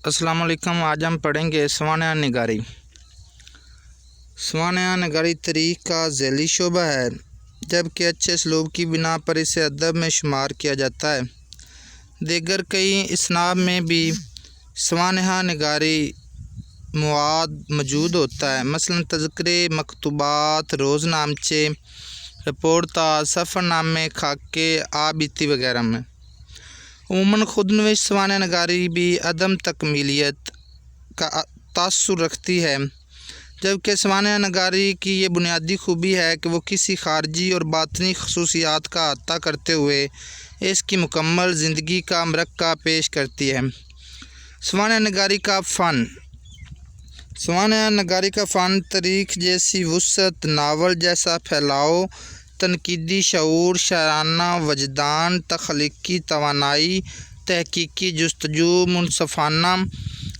अस्सलाम वालेकुम। आज हम पढ़ेंगे सवानह निगारी। सवानह निगारी तारीख़ का ज़ैली शोबा है, जबकि अच्छे असलूब की बिना पर इसे अदब में शुमार किया जाता है। दीगर कई इसनाब में भी सवानह निगारी मवाद मौजूद होता है, मसलन तज़किरे, मकतूबात, रोज़नामचे, रिपोर्टाज, सफ़रनामे, खाके, आबिती वगैरह में। उमूमन खुदनविश सवानह निगारी भी अदम तकमीलियत का तासुर रखती है, जबकि सवानह निगारी की ये बुनियादी खूबी है कि वो किसी खारजी और बातनी खसूसियात का अहाता करते हुए इसकी मुकम्मल ज़िंदगी का मरक्का पेश करती है। सवानह निगारी का फ़न। सवानह निगारी का फ़न तारीख़ जैसी वुसअत, नावल जैसा फैलाव, तनकीदी शऊर, शायराना वजदान, तख्लीकी तवानाई, तहकीकी जुस्तजू, मुनसफ़ाना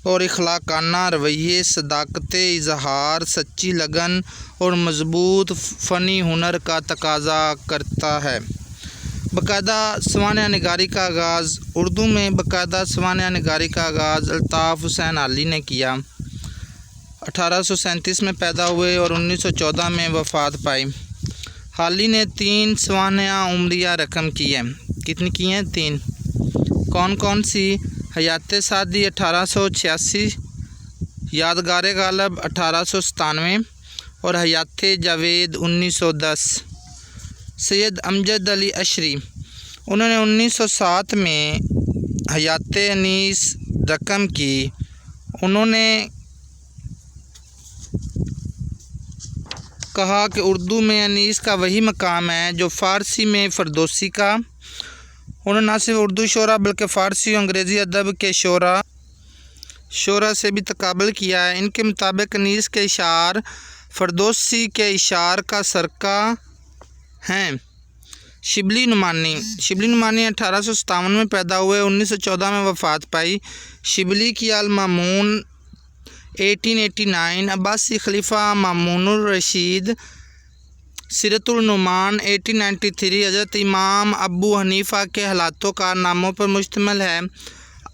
और इखलाकाना रवैये, सदाकत इज़हार, सच्ची लगन और मज़बूत फ़नी हुनर का तकाज़ा करता है। बाकायदा सवानह निगारी का आगाज़ उर्दू में बाकायदा सवानह निगारी का आगाज़ अल्ताफ़ हुसैन हाली ने किया। 1837 में पैदा हुए और 1914 में वफ़ात पाई। हाली ने 3 सवानह उमरिया रकम की हैं। कितनी की हैं? 3। कौन कौन सी? हयात सादी 1886, यादगार गालब 1897 और हयात जावेद 1910। सैयद अमजद अली अशरी, उन्होंने 1907 में हयात अनीस रकम की। उन्होंने कहा कि उर्दू में अनीस का वही मकाम है जो फ़ारसी में फ़रदौसी का। उन्होंने न सिर्फ उर्दू शोरा बल्कि फ़ारसी और अंग्रेज़ी अदब के शोरा से भी तकाबल किया है। इनके मुताबिक अनीस के इशार फ़रदौसी के इशार का सरका हैं। शिबली नुमानी 1857 में पैदा हुए, 1914 में वफ़ात पाई। शिबली की अल मामून 1889, अब्बासी खलीफा मामूनुर रशीद, सीरतुल नुमान 1893, हज़रत इमाम अबू हनीफ़ा के हलातो कारनामों पर मुश्तमिल है।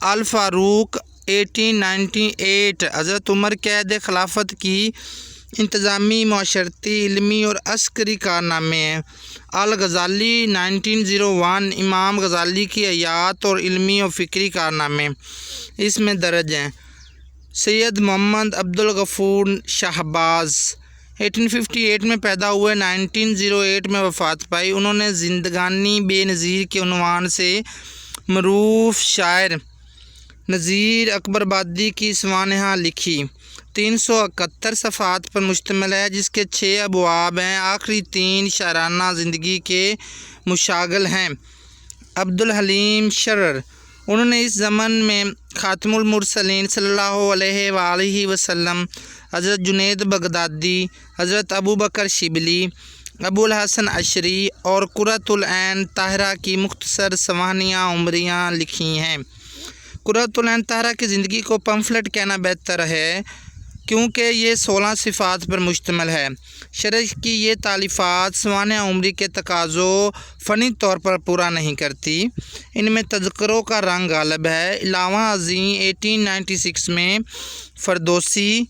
अल फ़ारूक 1898, हज़रत उमर के अहद खिलाफत की इंतज़ामी, माशरती, इल्मी और अस्करी कारनामे हैं। अल गज़ाली 1901, इमाम गज़ाली की हयात और इल्मी और फ़िक्री कारनामे इसमें दर्ज हैं। सैयद मोहम्मद अब्दुल गफ़ूर शाहबाज़ 1858 में पैदा हुए, 1908 में वफ़ात पाई। उन्होंने ज़िंदगानी बेनज़ीर के उन्वान से मरूफ शायर नज़ीर अकबराबादी की सवानह लिखी। 371 सफ़ात पर मुश्तमिल है, जिसके 6 अबवाब हैं। आखिरी 3 शायराना ज़िंदगी के मुशागल हैं। अब्दुल हलीम शरर, उन्होंने इस ज़मन में ख़ातिमुल मुरसलीन सल्लल्लाहु अलैहि वसल्लम, हज़रत जुनैद बगदादी, हज़रत अबू बकर शिबली, अबुल हसन अशरी और कुर्रतुल ऐन ताहिरा की मुख्तसर सवानह उमरियाँ लिखी हैं। कुर्रतुल ऐन ताहिरा की ज़िंदगी को पम्फलेट कहना बेहतर है, क्योंकि ये 16 सिफ़ात पर मुश्तमिल है। शरह की ये तालीफ़ात सवानह उमरी के तकाज़ों फ़नी तौर पर पूरा नहीं करती। इनमें तज़किरों का रंग गालिब है। इलावा अज़ीं 1896 में फ़रदौसी,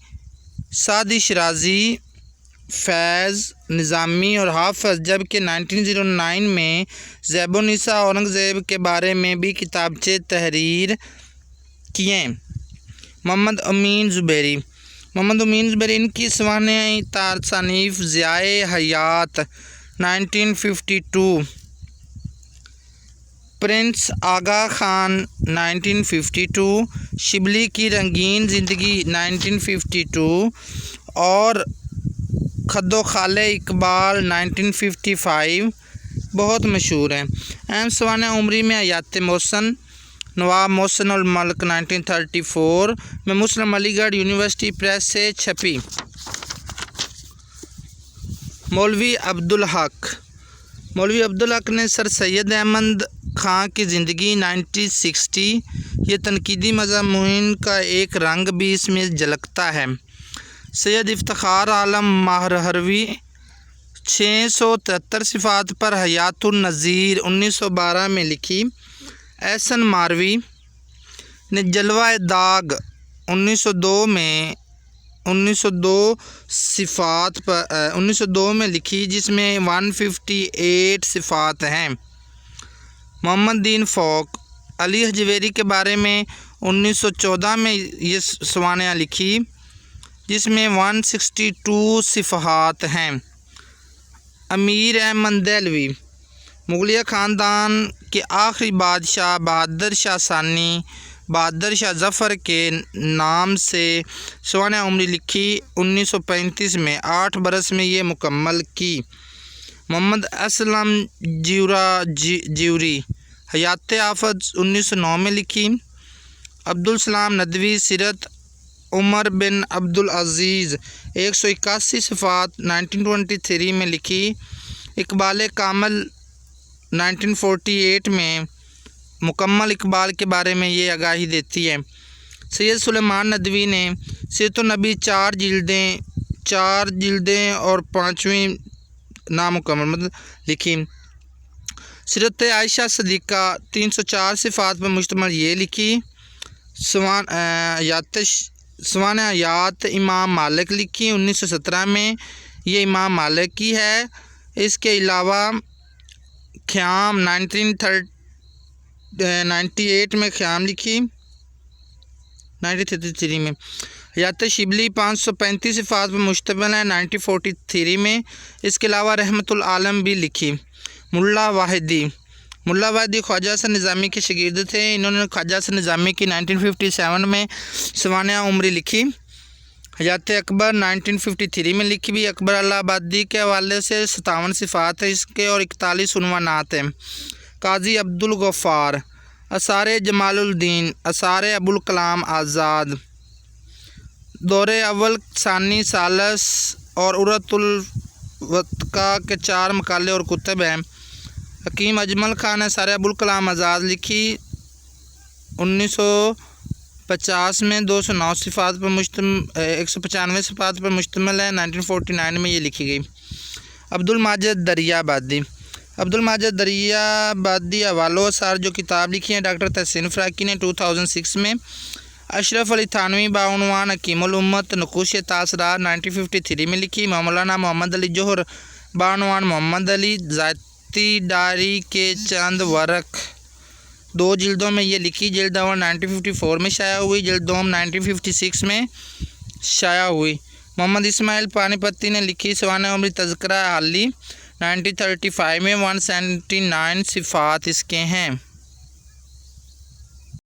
सादी शिराज़ी, फैज़, निज़ामी और हाफ़िज़, जबकि 1909 में ज़ैबुन्निसा औरंगज़ेब के बारे में भी किताबचे तहरीर किए। मोहम्मद अमीन ज़ुबैरी इनकी सवानह तारीफ़ ज़ियाए हयात 1952, प्रिंस आगा खान 1952, शिबली की रंगीन ज़िंदगी 1952 और खद्दो खाले इकबाल 1955 बहुत मशहूर हैं। अहम सवानह उमरी में हयात मोहसन, नवाब मोहसन उल मल्क 1934 में मुस्लिम अलीगढ़ यूनिवर्सिटी प्रेस से छपी। मौलवी अब्दुल हक ने सर सैयद अहमद ख़ान की ज़िंदगी 1960, ये तनकीदी मज़ामून का एक रंग भी इसमें झलकता है। सैयद इफ्तिखार आलम महरवी 673 सिफ़ात पर हयातुन नज़ीर 1912 में लिखी। एहसन मारवी ने जलवा दाग 1902 میں لکھی، جس میں 158 صفات ہیں۔ محمد دین فوق علی حجویری کے بارے میں 1914 میں یہ سوانح لکھی، جس میں 162 صفحات ہیں۔ امیر احمد دہلوی مغلیہ خاندان کے آخری بادشاہ بہادر شاہ ثانی بہادر شاہ ظفر کے نام سے سوانح عمری لکھی 1935 میں، 8 برس میں یہ مکمل کی۔ محمد اسلم جیوری حیات آفت 1909 میں لکھی۔ عبدالسلام ندوی سیرت عمر بن عبدالعزیز 181 صفحات 1923 میں لکھی۔ اقبال کامل 1948 میں مکمل اقبال کے بارے میں یہ آگاہی دیتی ہے۔ سید سلیمان ندوی نے سیرت النبی 4 جلدیں اور 5ویں نامکمل لکھی۔ سیرت عائشہ صدیقہ 304 صفحات پر مشتمل یہ لکھی۔ سوانح حیات امام مالک لکھی 1917 میں، یہ امام مالک کی ہے۔ اس کے علاوہ خیام 1998 میں خیام لکھی، 1933 میں۔ حیات شبلی 535 صفحات پر مشتمل ہے 1943 میں۔ اس کے علاوہ رحمت العالم بھی لکھی۔ ملا واحدی خواجہ حسن نظامی کے شاگرد تھے۔ انہوں نے خواجہ حسن نظامی کی 1957 میں سوانح عمری لکھی۔ حیات اکبر 1953 میں لکھی بھی۔ اکبر الہ آبادی کے حوالے سے 57 صفات ہیں اس کے اور 41 عنوانات ہیں۔ قاضی عبدالغفار آثار جمال الدین آثار ابوالکلام آزاد دور اول ثانی ثالث اور عرۃ الوثقہ کے 4 مقالے اور کتب ہیں۔ حکیم اجمل خان آثار ابوالکلام آزاد لکھی 1950 میں، 209 صفحات پر 195 صفحات پر مشتمل ہے، 1949 میں یہ لکھی گئی۔ عبدالماجد دریابادی حوالوں آثار جو کتاب لکھی ہیں ڈاکٹر تحسین فراقی نے 2006 میں۔ اشرف علی تھانوی بعنوان حکیم الامت نقوش تاثرات 1953 میں لکھی۔ مولانا محمد علی جوہر بعنوان محمد علی ذاتی ڈائری کے چند ورق 2 جلدوں میں یہ لکھی۔ جلد اول 1954 میں شائع ہوئی، جلد دوم 1956 میں شائع ہوئی۔ محمد اسماعیل پانی پتی نے لکھی سوانح عمری تذکرہ حالی 1935 میں، 179 صفحات اس کے ہیں۔